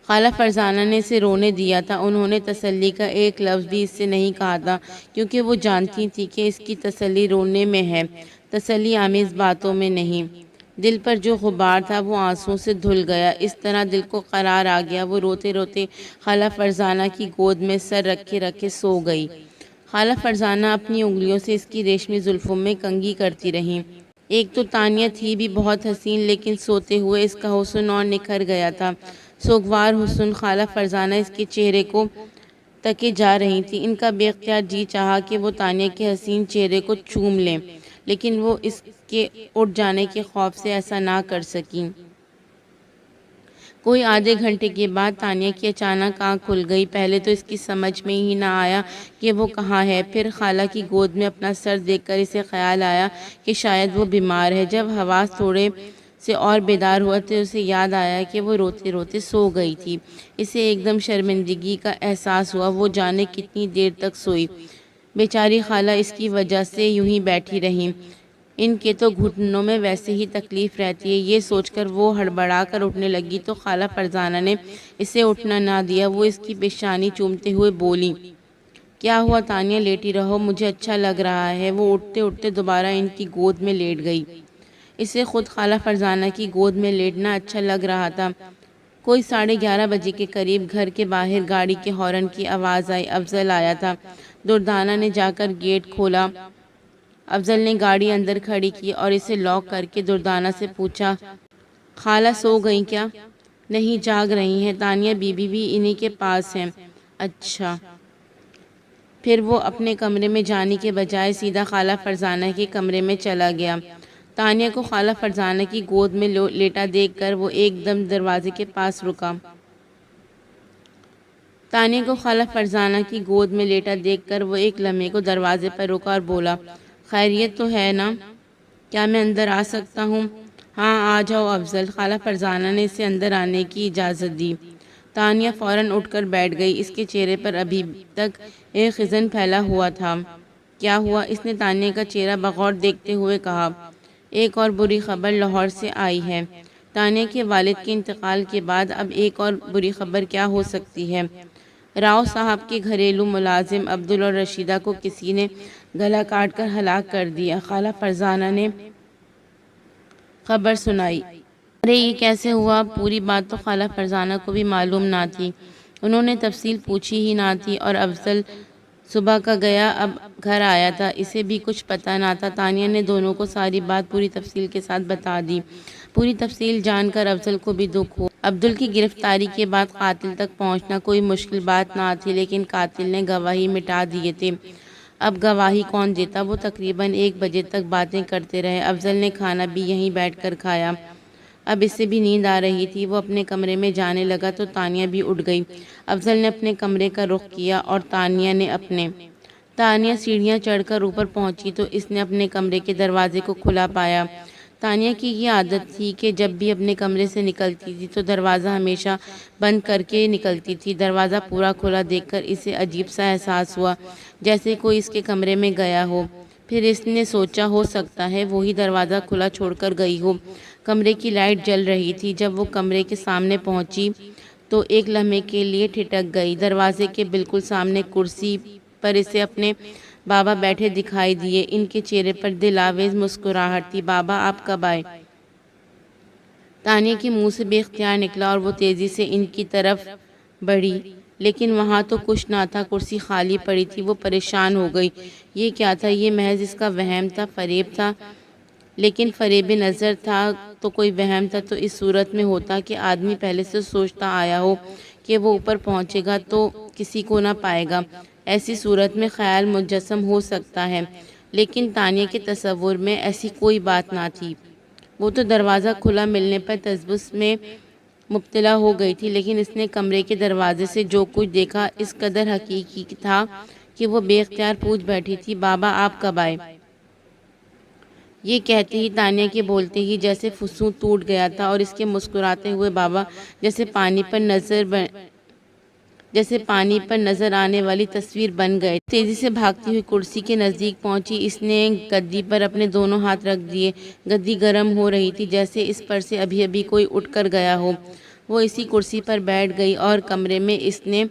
A: خالہ فرزانہ نے اسے رونے دیا تھا، انہوں نے تسلی کا ایک لفظ بھی اس سے نہیں کہا تھا، کیونکہ وہ جانتی تھی کہ اس کی تسلی رونے میں ہے، تسلی آمیز باتوں میں نہیں۔ دل پر جو غبار تھا وہ آنسوؤں سے دھل گیا، اس طرح دل کو قرار آ گیا، وہ روتے روتے خالہ فرزانہ کی گود میں سر رکھے رکھے سو گئی۔ خالہ فرزانہ اپنی انگلیوں سے اس کی ریشمی زلفوں میں کنگھی کرتی رہیں۔ ایک تو تانیہ تھی بھی بہت حسین، لیکن سوتے ہوئے اس کا حسن اور نکھر گیا تھا، سوگوار حسن۔ خالہ فرزانہ اس کے چہرے کو تکے جا رہی تھی، ان کا بے اختیار جی چاہا کہ وہ تانیہ کے حسین چہرے کو چوم لیں، لیکن وہ اس کے اٹھ جانے کے خوف سے ایسا نہ کر سکیں۔ کوئی آدھے گھنٹے کے بعد تانیہ کی اچانک آنکھ کھل گئی، پہلے تو اس کی سمجھ میں ہی نہ آیا کہ وہ کہاں ہے، پھر خالہ کی گود میں اپنا سر دیکھ کر اسے خیال آیا کہ شاید وہ بیمار ہے۔ جب حواس تھوڑے سے اور بیدار ہوا تو اسے یاد آیا کہ وہ روتے روتے سو گئی تھی۔ اسے ایک دم شرمندگی کا احساس ہوا، وہ جانے کتنی دیر تک سوئی۔ بیچاری خالہ اس کی وجہ سے یوں ہی بیٹھی رہیں، ان کے تو گھٹنوں میں ویسے ہی تکلیف رہتی ہے۔ یہ سوچ کر وہ ہڑبڑا کر اٹھنے لگی تو خالہ فرزانہ نے اسے اٹھنا نہ دیا، وہ اس کی پیشانی چومتے ہوئے بولی، کیا ہوا تانیہ، لیٹی رہو، مجھے اچھا لگ رہا ہے۔ وہ اٹھتے اٹھتے دوبارہ ان کی گود میں لیٹ گئی۔ اسے خود خالہ فرزانہ کی گود میں لیٹنا اچھا لگ رہا تھا۔ کوئی 11:30 بجے کے قریب گھر کے باہر گاڑی کے ہارن کی آواز آئی، افضل آیا تھا۔ دردانہ نے جا کر گیٹ کھولا۔ افضل نے گاڑی اندر کھڑی کی اور اسے لاک کر کے دردانہ سے پوچھا، خالہ سو گئیں کیا؟ نہیں، جاگ رہی ہیں، تانیہ بی بی بھی انہی کے پاس ہیں۔ اچھا۔ پھر وہ اپنے کمرے میں جانے کے بجائے سیدھا خالہ فرزانہ کے کمرے میں چلا گیا۔ تانیہ کو خالہ فرزانہ کی گود میں لیٹا دیکھ کر وہ ایک دم دروازے کے پاس رکا۔ تانیہ کو خالہ فرزانہ کی گود میں لیٹا دیکھ کر وہ ایک لمحے کو دروازے پر رکا اور بولا، خیریت تو ہے نا؟ کیا میں اندر آ سکتا ہوں؟ ہاں آ جاؤ افضل۔ خالہ فرزانہ نے اسے اندر آنے کی اجازت دی۔ تانیہ فوراً اٹھ کر بیٹھ گئی، اس کے چہرے پر ابھی تک ایک حزن پھیلا ہوا تھا۔ کیا ہوا؟ اس نے تانیہ کا چہرہ بغور دیکھتے ہوئے کہا۔ ایک اور بری خبر لاہور سے آئی ہے۔ تانیہ کے والد کے انتقال کے بعد اب ایک اور بری خبر کیا ہو سکتی ہے؟ راؤ صاحب کے گھریلو ملازم عبدل اور رشیدہ کو کسی نے گلا کاٹ کر ہلاک کر دیا۔ خالہ فرزانہ نے خبر سنائی۔ ارے یہ کیسے ہوا؟ پوری بات تو خالہ فرزانہ کو بھی معلوم نہ تھی، انہوں نے تفصیل پوچھی ہی نہ تھی، اور افضل صبح کا گیا اب گھر آیا تھا، اسے بھی کچھ پتہ نہ تھا۔ تانیہ نے دونوں کو ساری بات پوری تفصیل کے ساتھ بتا دی۔ پوری تفصیل جان کر افضل کو بھی دکھ ہوا۔ عبدل کی گرفتاری کے بعد قاتل تک پہنچنا کوئی مشکل بات نہ تھی، لیکن قاتل نے گواہی مٹا دیے تھے، اب گواہی کون دیتا؟ وہ تقریباً 1 بجے تک باتیں کرتے رہے۔ افضل نے کھانا بھی یہیں بیٹھ کر کھایا، اب اسے بھی نیند آ رہی تھی، وہ اپنے کمرے میں جانے لگا تو تانیہ بھی اٹھ گئی۔ افضل نے اپنے کمرے کا رخ کیا اور تانیہ نے اپنے۔ تانیہ سیڑھیاں چڑھ کر اوپر پہنچی تو اس نے اپنے کمرے کے دروازے کو کھلا پایا۔ تانیہ کی یہ عادت تھی کہ جب بھی اپنے کمرے سے نکلتی تھی تو دروازہ ہمیشہ بند کر کے نکلتی تھی۔ دروازہ پورا کھلا دیکھ کر اسے عجیب سا احساس ہوا، جیسے کوئی اس کے کمرے میں گیا ہو۔ پھر اس نے سوچا ہو سکتا ہے وہی دروازہ کھلا چھوڑ کر گئی ہو۔ کمرے کی لائٹ جل رہی تھی۔ جب وہ کمرے کے سامنے پہنچی تو ایک لمحے کے لیے ٹھٹک گئی۔ دروازے کے بالکل سامنے کرسی پر اسے اپنے بابا بیٹھے دکھائی دیے۔ ان کے چہرے پر دل آویز مسکراہٹ تھی۔ بابا آپ کب آئے؟ تانیہ کے منہ سے بے اختیار نکلا اور وہ تیزی سے ان کی طرف بڑھی، لیکن وہاں تو کچھ نہ تھا، کرسی خالی پڑی تھی۔ وہ پریشان ہو گئی۔ یہ کیا تھا؟ یہ محض اس کا وہم تھا، فریب تھا؟ لیکن فریب نظر تھا تو کوئی وہم تھا تو اس صورت میں ہوتا کہ آدمی پہلے سے سوچتا آیا ہو کہ وہ اوپر پہنچے گا تو کسی کو نہ پائے گا۔ ایسی صورت میں خیال مجسم ہو سکتا ہے، لیکن تانیہ کے تصور میں ایسی کوئی بات نہ تھی۔ وہ تو دروازہ کھلا ملنے پر تجسس میں مبتلا ہو گئی تھی، لیکن اس نے کمرے کے دروازے سے جو کچھ دیکھا اس قدر حقیقی تھا کہ وہ بے اختیار پوچھ بیٹھی تھی، بابا آپ کب آئے؟ یہ کہتے ہی تانیہ کے بولتے ہی جیسے فسوں ٹوٹ گیا تھا اور اس کے مسکراتے ہوئے بابا جیسے پانی پر نظر آنے والی تصویر بن گئے۔ تیزی سے بھاگتی ہوئی کرسی کے نزدیک پہنچی۔ اس نے گدی پر اپنے دونوں ہاتھ رکھ دیے۔ گدی گرم ہو رہی تھی، جیسے اس پر سے ابھی ابھی کوئی اٹھ کر گیا ہو۔ وہ اسی کرسی پر بیٹھ گئی اور کمرے میں اس نے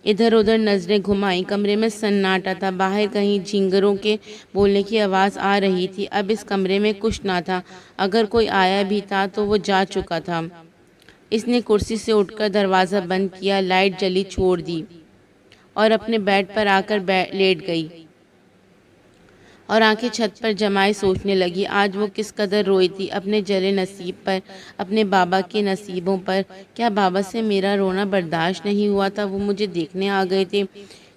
A: ادھر ادھر نظریں گھمائیں۔ کمرے میں سناٹا تھا، باہر کہیں جھینگروں کے بولنے کی آواز آ رہی تھی۔ اب اس کمرے میں کچھ نہ تھا، اگر کوئی آیا بھی تھا تو وہ جا چکا تھا۔ اس نے کرسی سے اٹھ کر دروازہ بند کیا، لائٹ جلی چھوڑ دی اور اپنے بیڈ پر آ کر لیٹ گئی اور آنکھیں چھت پر جمائے سوچنے لگی۔ آج وہ کس قدر روئی تھی، اپنے جلے نصیب پر، اپنے بابا کے نصیبوں پر۔ کیا بابا سے میرا رونا برداشت نہیں ہوا تھا؟ وہ مجھے دیکھنے آ گئے تھے۔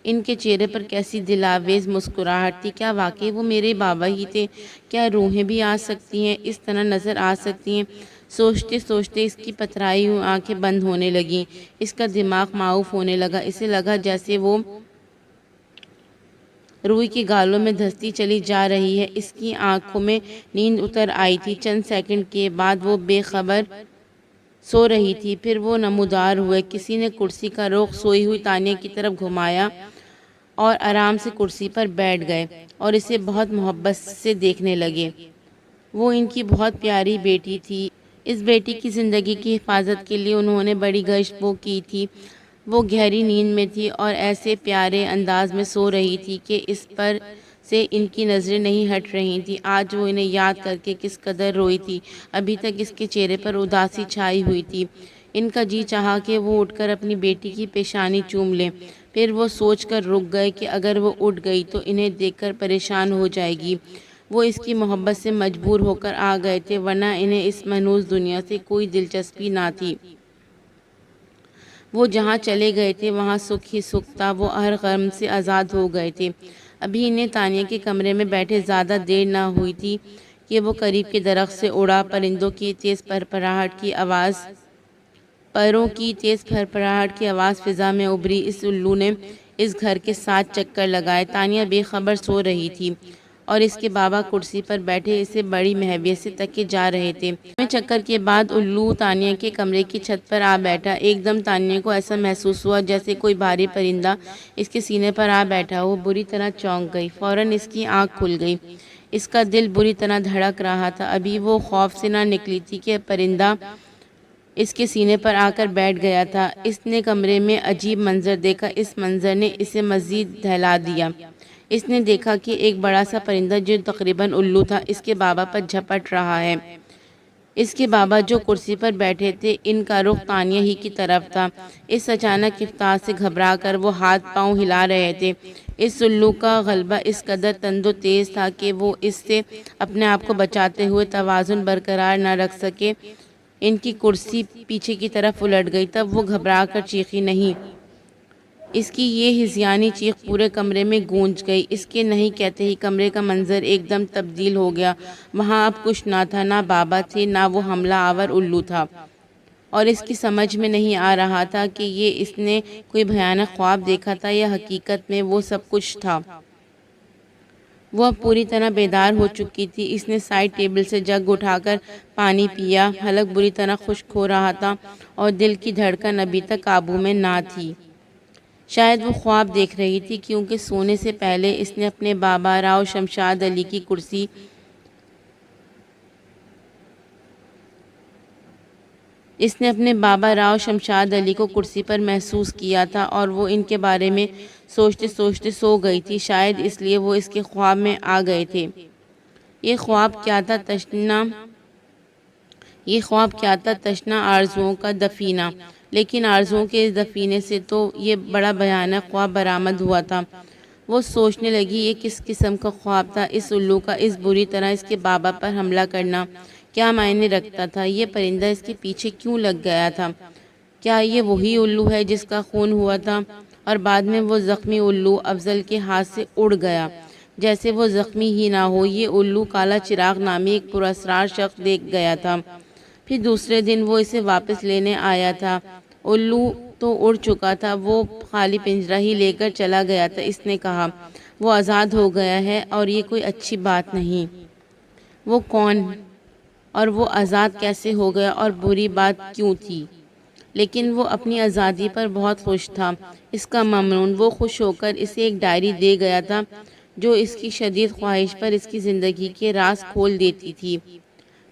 A: ان کے چہرے پر کیسی دل آویز مسکراہٹ تھی۔ کیا واقعی وہ میرے بابا ہی تھے؟ کیا روحیں بھی آ سکتی ہیں، اس طرح نظر آ سکتی ہیں؟ سوچتے سوچتے اس کی پتھرائی ہوئی آنکھیں بند ہونے لگیں۔ اس کا دماغ معاف ہونے لگا۔ اسے لگا جیسے وہ روئی کے گالوں میں دھستی چلی جا رہی ہے۔ اس کی آنکھوں میں نیند اتر آئی تھی۔ چند سیکنڈ کے بعد وہ بے خبر سو رہی تھی، پھر وہ نمودار ہوئے۔ کسی نے کرسی کا رخ سوئی ہوئی تانیہ کی طرف گھمایا اور آرام سے کرسی پر بیٹھ گئے اور اسے بہت محبت سے دیکھنے لگے۔ وہ ان کی بہت پیاری بیٹی تھی۔ اس بیٹی کی زندگی کی حفاظت کے لیے انہوں نے بڑی گشت کی تھی۔ وہ گہری نیند میں تھی اور ایسے پیارے انداز میں سو رہی تھی کہ اس پر سے ان کی نظریں نہیں ہٹ رہی تھیں۔ آج وہ انہیں یاد کر کے کس قدر روئی تھی۔ ابھی تک اس کے چہرے پر اداسی چھائی ہوئی تھی۔ ان کا جی چاہا کہ وہ اٹھ کر اپنی بیٹی کی پیشانی چوم لیں، پھر وہ سوچ کر رک گئے کہ اگر وہ اٹھ گئی تو انہیں دیکھ کر پریشان ہو جائے گی۔ وہ اس کی محبت سے مجبور ہو کر آ گئے تھے، ورنہ انہیں اس مہنوز دنیا سے کوئی دلچسپی نہ تھی۔ وہ جہاں چلے گئے تھے وہاں سکھ ہی سکھ تھا۔ وہ ہر غم سے آزاد ہو گئے تھے۔ ابھی انہیں تانیہ کے کمرے میں بیٹھے زیادہ دیر نہ ہوئی تھی کہ وہ قریب کے درخت سے اڑا۔ پرندوں کی تیز پھرپھراہٹ کی آواز فضا میں ابھری۔ اس الو نے اس گھر کے 7 چکر لگائے۔ تانیہ بے خبر سو رہی تھی اور اس کے بابا کرسی پر بیٹھے اسے بڑی محبت سے تکے جا رہے تھے۔ 9ویں چکر کے بعد الو تانیہ کے کمرے کی چھت پر آ بیٹھا۔ ایک دم تانیہ کو ایسا محسوس ہوا جیسے کوئی بھاری پرندہ اس کے سینے پر آ بیٹھا ہو۔ بری طرح چونک گئی۔ فوراً اس کی آنکھ کھل گئی۔ اس کا دل بری طرح دھڑک رہا تھا۔ ابھی وہ خوف سے نہ نکلی تھی کہ پرندہ اس کے سینے پر آ کر بیٹھ گیا تھا۔ اس نے کمرے میں عجیب منظر دیکھا۔ اس منظر نے اسے مزید دہلا دیا۔ اس نے دیکھا کہ ایک بڑا سا پرندہ جو تقریباً الو تھا، اس کے بابا پر جھپٹ رہا ہے۔ اس کے بابا جو کرسی پر بیٹھے تھے، ان کا رخ تانیہ ہی کی طرف تھا۔ اس اچانک افطار سے گھبرا کر وہ ہاتھ پاؤں ہلا رہے تھے۔ اس الو کا غلبہ اس قدر تند و تیز تھا کہ وہ اس سے اپنے آپ کو بچاتے ہوئے توازن برقرار نہ رکھ سکے۔ ان کی کرسی پیچھے کی طرف الٹ گئی، تب وہ گھبرا کر چیخی نہیں۔ اس کی یہ ہذیانی چیخ پورے کمرے میں گونج گئی۔ اس کے نہیں کہتے ہی کمرے کا منظر ایک دم تبدیل ہو گیا۔ وہاں اب کچھ نہ تھا، نہ بابا تھے، نہ وہ حملہ آور الو تھا۔ اور اس کی سمجھ میں نہیں آ رہا تھا کہ یہ اس نے کوئی بھیانک خواب دیکھا تھا یا حقیقت میں وہ سب کچھ تھا۔ وہ اب پوری طرح بیدار ہو چکی تھی۔ اس نے سائیڈ ٹیبل سے جگ اٹھا کر پانی پیا۔ حلق بری طرح خشک ہو رہا تھا اور دل کی دھڑکن ابھی تک قابو میں نہ تھی۔ شاید وہ خواب دیکھ رہی تھی، کیونکہ سونے سے پہلے اس نے اپنے بابا راؤ شمشاد علی کی کرسی کو کرسی پر محسوس کیا تھا اور وہ ان کے بارے میں سوچتے سوچتے سو گئی تھی۔ شاید اس لیے وہ اس کے خواب میں آ گئے تھے۔ یہ خواب کیا تھا؟ تشنا آرزوؤں کا دفینہ۔ لیکن آرزوؤں کے اس دفینے سے تو یہ بڑا بھیانک خواب برآمد ہوا تھا۔ وہ سوچنے لگی، یہ کس قسم کا خواب تھا؟ اس الو کا اس بری طرح اس کے بابا پر حملہ کرنا کیا معنی رکھتا تھا؟ یہ پرندہ اس کے پیچھے کیوں لگ گیا تھا؟ کیا یہ وہی الو ہے جس کا خون ہوا تھا؟ اور بعد میں وہ زخمی الو افضل کے ہاتھ سے اڑ گیا، جیسے وہ زخمی ہی نہ ہو۔ یہ الو کالا چراغ نامی ایک پراسرار شخص دیکھ گیا تھا۔ پھر دوسرے دن وہ اسے واپس لینے آیا تھا۔ الو تو اڑ چکا تھا، وہ خالی پنجرہ ہی لے کر چلا گیا تھا۔ اس نے کہا، وہ آزاد ہو گیا ہے اور یہ کوئی اچھی بات نہیں۔ وہ کون اور وہ آزاد کیسے ہو گیا اور بری بات کیوں تھی؟ لیکن وہ اپنی آزادی پر بہت خوش تھا۔ اس کا ممنون، وہ خوش ہو کر اسے ایک ڈائری دے گیا تھا جو اس کی شدید خواہش پر اس کی زندگی کے راز کھول دیتی تھی۔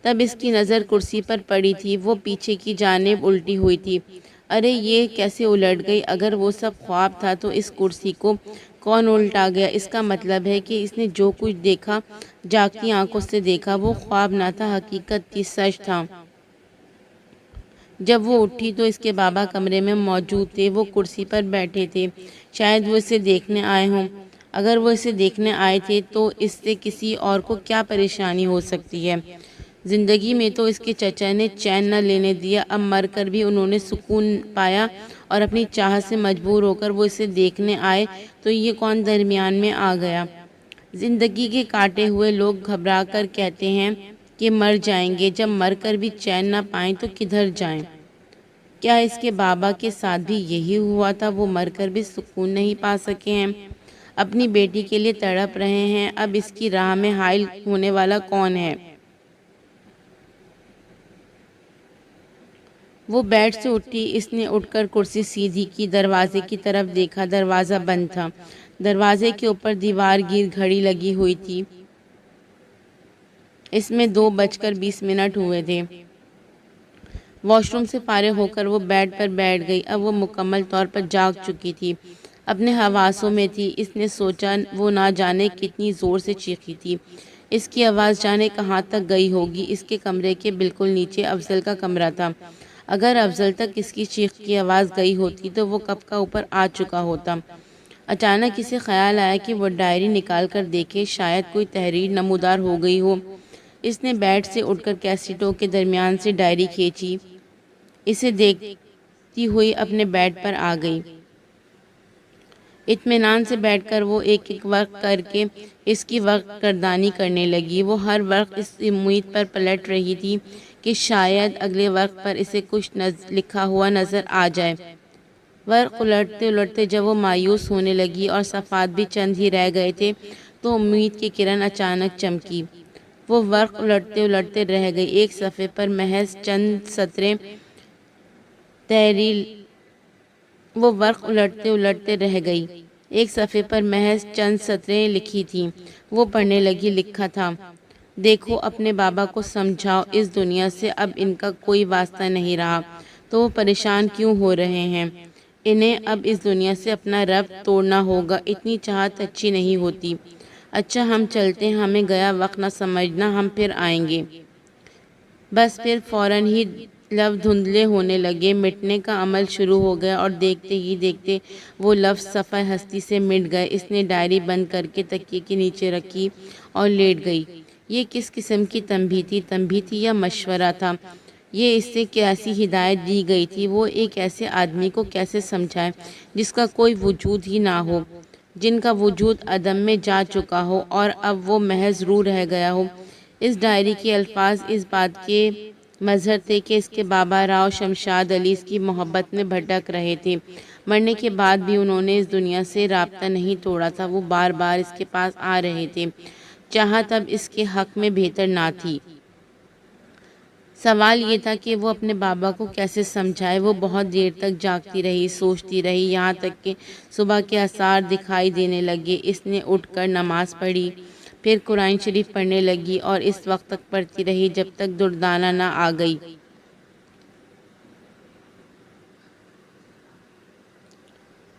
A: تب اس کی نظر کرسی پر پڑی تھی۔ وہ پیچھے کی جانب الٹی ہوئی تھی۔ ارے یہ کیسے الٹ گئی؟ اگر وہ سب خواب تھا تو اس کرسی کو کون الٹا گیا؟ اس کا مطلب ہے کہ اس نے جو کچھ دیکھا، جاگتی آنکھوں سے دیکھا، وہ خواب نہ تھا، حقیقت تھی، سچ تھا۔ جب وہ اٹھی تو اس کے بابا کمرے میں موجود تھے۔ وہ کرسی پر بیٹھے تھے۔ شاید وہ اسے دیکھنے آئے ہوں۔ اگر وہ اسے دیکھنے آئے تھے تو اس سے کسی اور کو کیا پریشانی ہو سکتی ہے؟ زندگی میں تو اس کے چچا نے چین نہ لینے دیا، اب مر کر بھی انہوں نے سکون پایا اور اپنی چاہت سے مجبور ہو کر وہ اسے دیکھنے آئے تو یہ کون درمیان میں آ گیا؟ زندگی کے کاٹے ہوئے لوگ گھبرا کر کہتے ہیں کہ مر جائیں گے، جب مر کر بھی چین نہ پائیں تو کدھر جائیں؟ کیا اس کے بابا کے ساتھ بھی یہی ہوا تھا؟ وہ مر کر بھی سکون نہیں پا سکے ہیں، اپنی بیٹی کے لیے تڑپ رہے ہیں۔ اب اس کی راہ میں حائل ہونے والا کون ہے؟ وہ بیڈ سے اٹھی۔ اس نے اٹھ کر کرسی سیدھی کی، دروازے کی طرف دیکھا۔ دروازہ بند تھا۔ دروازے کے اوپر دیوار گیر گھڑی لگی ہوئی تھی۔ اس میں 2:20 ہوئے تھے۔ واش روم سے فارغ ہو کر وہ بیڈ پر بیٹھ گئی۔ اب وہ مکمل طور پر جاگ چکی تھی، اپنے حواسوں میں تھی۔ اس نے سوچا، وہ نہ جانے کتنی زور سے چیخی تھی۔ اس کی آواز جانے کہاں تک گئی ہوگی۔ اس کے کمرے کے بالکل نیچے افضل کا کمرہ تھا۔ اگر افضل تک اس کی چیخ کی آواز گئی ہوتی تو وہ کب کا اوپر آ چکا ہوتا۔ اچانک اسے خیال آیا کہ وہ ڈائری نکال کر دیکھے، شاید کوئی تحریر نمودار ہو گئی ہو۔ اس نے بیڈ سے اٹھ کر کیسٹوں کے درمیان سے ڈائری کھینچی۔ اسے دیکھتی ہوئی اپنے بیڈ پر آ گئی۔ اطمینان سے بیٹھ کر وہ ایک ایک ورق کر کے اس کی ورق گردانی کرنے لگی۔ وہ ہر ورق اس امید پر پلٹ رہی تھی کہ شاید اگلے ورق پر اسے کچھ لکھا ہوا نظر آ جائے۔ ورق الٹتے الٹتے جب وہ مایوس ہونے لگی اور صفحات بھی چند ہی رہ گئے تھے تو امید کی کرن اچانک چمکی۔ وہ ورق الٹتے الٹتے رہ گئی۔ ایک صفحے پر محض چند سطریں لکھی تھیں۔ وہ پڑھنے لگی۔ لکھا تھا، دیکھو اپنے بابا کو سمجھاؤ، اس دنیا سے اب ان کا کوئی واسطہ نہیں رہا تو وہ پریشان کیوں ہو رہے ہیں؟ انہیں اب اس دنیا سے اپنا ربط توڑنا ہوگا۔ اتنی چاہت اچھی نہیں ہوتی۔ اچھا ہم چلتے ہیں، ہمیں گیا وقت نہ سمجھنا، ہم پھر آئیں گے۔ بس پھر فوراً ہی لفظ دھندلے ہونے لگے، مٹنے کا عمل شروع ہو گیا اور دیکھتے ہی دیکھتے وہ لفظ صفحہ ہستی سے مٹ گئے۔ اس نے ڈائری بند کر کے تکیے کے نیچے رکھی اور لیٹ گئی۔ یہ کس قسم کی تنبیہ تھی یا مشورہ تھا؟ یہ اس سے کیسی ہدایت دی گئی تھی؟ وہ ایک ایسے آدمی کو کیسے سمجھائے جس کا کوئی وجود ہی نہ ہو، جن کا وجود عدم میں جا چکا ہو اور اب وہ محض روح رہ گیا ہو؟ اس ڈائری کے الفاظ اس بات کے مظہر تھے کہ اس کے بابا راؤ شمشاد علی اس کی محبت میں بھٹک رہے تھے۔ مرنے کے بعد بھی انہوں نے اس دنیا سے رابطہ نہیں توڑا تھا۔ وہ بار بار اس کے پاس آ رہے تھے۔ چاہت اب اس کے حق میں بہتر نہ تھی۔ سوال یہ تھا کہ وہ اپنے بابا کو کیسے سمجھائے۔ وہ بہت دیر تک جاگتی رہی، سوچتی رہی، یہاں تک کہ صبح کے آثار دکھائی دینے لگے۔ اس نے اٹھ کر نماز پڑھی، پھر قرآن شریف پڑھنے لگی اور اس وقت تک پڑھتی رہی جب تک دردانہ نہ آ گئی۔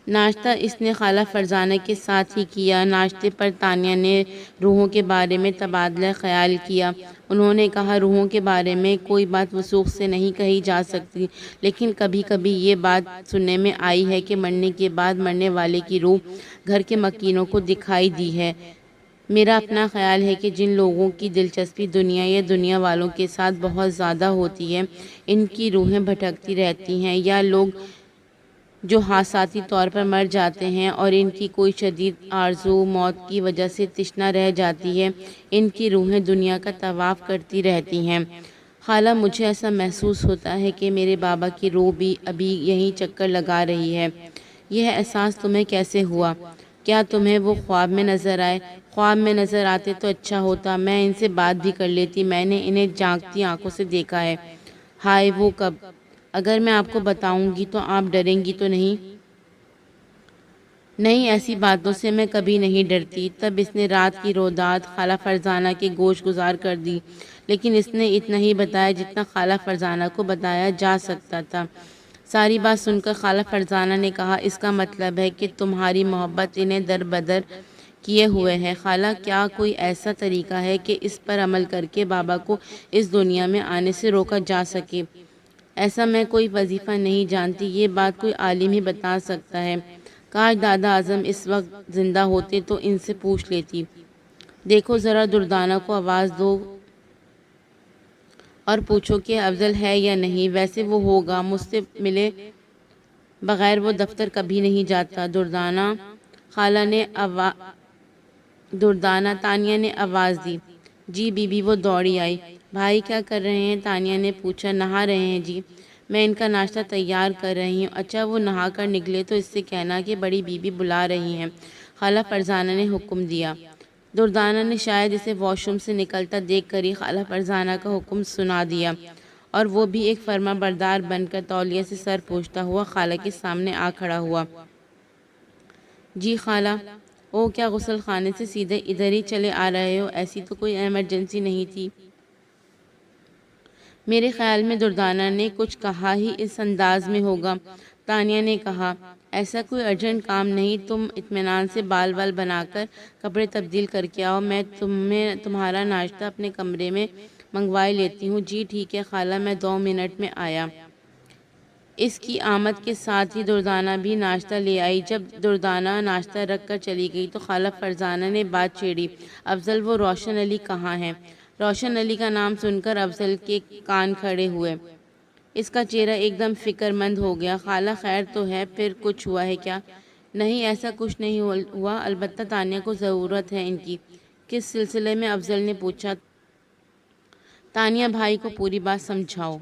A: ناشتہ اس نے خالہ فرزانہ کے ساتھ ہی کیا۔ ناشتے پر تانیہ نے روحوں کے بارے میں تبادلہ خیال کیا۔ انہوں نے کہا روحوں کے بارے میں کوئی بات وثوق سے نہیں کہی جا سکتی، لیکن کبھی کبھی یہ بات سننے میں آئی ہے کہ مرنے کے بعد مرنے والے کی روح گھر کے مکینوں کو دکھائی دی ہے۔ میرا اپنا خیال ہے کہ جن لوگوں کی دلچسپی دنیا یا دنیا والوں کے ساتھ بہت زیادہ ہوتی ہے، ان کی روحیں بھٹکتی رہتی ہیں، یا لوگ جو حادثاتی طور پر مر جاتے ہیں اور ان کی کوئی شدید آرزو موت کی وجہ سے تشنہ رہ جاتی ہے، ان کی روحیں دنیا کا طواف کرتی رہتی ہیں۔ خالہ مجھے ایسا محسوس ہوتا ہے کہ میرے بابا کی روح بھی ابھی یہیں چکر لگا رہی ہے۔ یہ احساس تمہیں کیسے ہوا؟ کیا تمہیں وہ خواب میں نظر آئے؟ خواب میں نظر آتے تو اچھا ہوتا، میں ان سے بات بھی کر لیتی، میں نے انہیں جاگتی آنکھوں سے دیکھا ہے۔ ہائے وہ کب؟ اگر میں آپ کو بتاؤں گی تو آپ ڈریں گی تو نہیں؟ نہیں، ایسی باتوں سے میں کبھی نہیں ڈرتی۔ تب اس نے رات کی روداد خالہ فرزانہ کے گوش گزار کر دی، لیکن اس نے اتنا ہی بتایا جتنا خالہ فرزانہ کو بتایا جا سکتا تھا۔ ساری بات سن کر خالہ فرزانہ نے کہا اس کا مطلب ہے کہ تمہاری محبت انہیں در بدر کیے ہوئے ہے۔ خالہ کیا کوئی ایسا طریقہ ہے کہ اس پر عمل کر کے بابا کو اس دنیا میں آنے سے روکا جا سکے؟ ایسا میں کوئی وظیفہ نہیں جانتی، یہ بات کوئی عالم ہی بتا سکتا ہے۔ کاش دادا اعظم اس وقت زندہ ہوتے تو ان سے پوچھ لیتی۔ دیکھو ذرا دردانہ کو آواز دو اور پوچھو کہ افضل ہے یا نہیں، ویسے وہ ہوگا، مجھ سے ملے بغیر وہ دفتر کبھی نہیں جاتا۔ تانیہ نے آواز دی۔ جی بی بی، وہ دوڑی آئی۔ بھائی کیا کر رہے ہیں؟ تانیہ نے پوچھا۔ نہا رہے ہیں جی، میں ان کا ناشتہ تیار کر رہی ہوں۔ اچھا، وہ نہا کر نکلے تو اس سے کہنا کہ بڑی بی بی بلا رہی ہیں، خالہ فرزانہ نے حکم دیا۔ دردانہ نے شاید اسے واش روم سے نکلتا دیکھ کر ہی خالہ فرزانہ کا حکم سنا دیا، اور وہ بھی ایک فرما بردار بن کر تولیہ سے سر پوچھتا ہوا خالہ کے سامنے آ کھڑا ہوا۔ جی خالہ۔ او، کیا غسل خانے سے سیدھے ادھر ہی چلے آ رہے ہو؟ ایسی تو کوئی ایمرجنسی نہیں تھی؟ میرے خیال میں دردانہ نے کچھ کہا ہی اس انداز میں ہوگا۔ تانیہ نے کہا ایسا کوئی ارجنٹ کام نہیں، تم اطمینان سے بال بنا کر کپڑے تبدیل کر کے آؤ، میں تمہارا ناشتہ اپنے کمرے میں منگوائے لیتی ہوں۔ جی ٹھیک ہے خالہ، میں 2 منٹ میں آیا۔ اس کی آمد کے ساتھ ہی دردانہ بھی ناشتہ لے آئی۔ جب دردانہ ناشتہ رکھ کر چلی گئی تو خالہ فرزانہ نے بات چھیڑی۔ افضل، وہ روشن علی کہاں ہے؟ روشن علی کا نام سن کر افضل کے کان کھڑے ہوئے۔ اس کا چہرہ ایک دم فکر مند ہو گیا۔ خالہ خیر تو ہے؟ پھر کچھ ہوا ہے کیا؟ نہیں، ایسا کچھ نہیں ہوا، البتہ تانیہ کو ضرورت ہے ان کی۔ کس سلسلے میں؟ افضل نے پوچھا۔ تانیہ بھائی کو پوری بات سمجھاؤ۔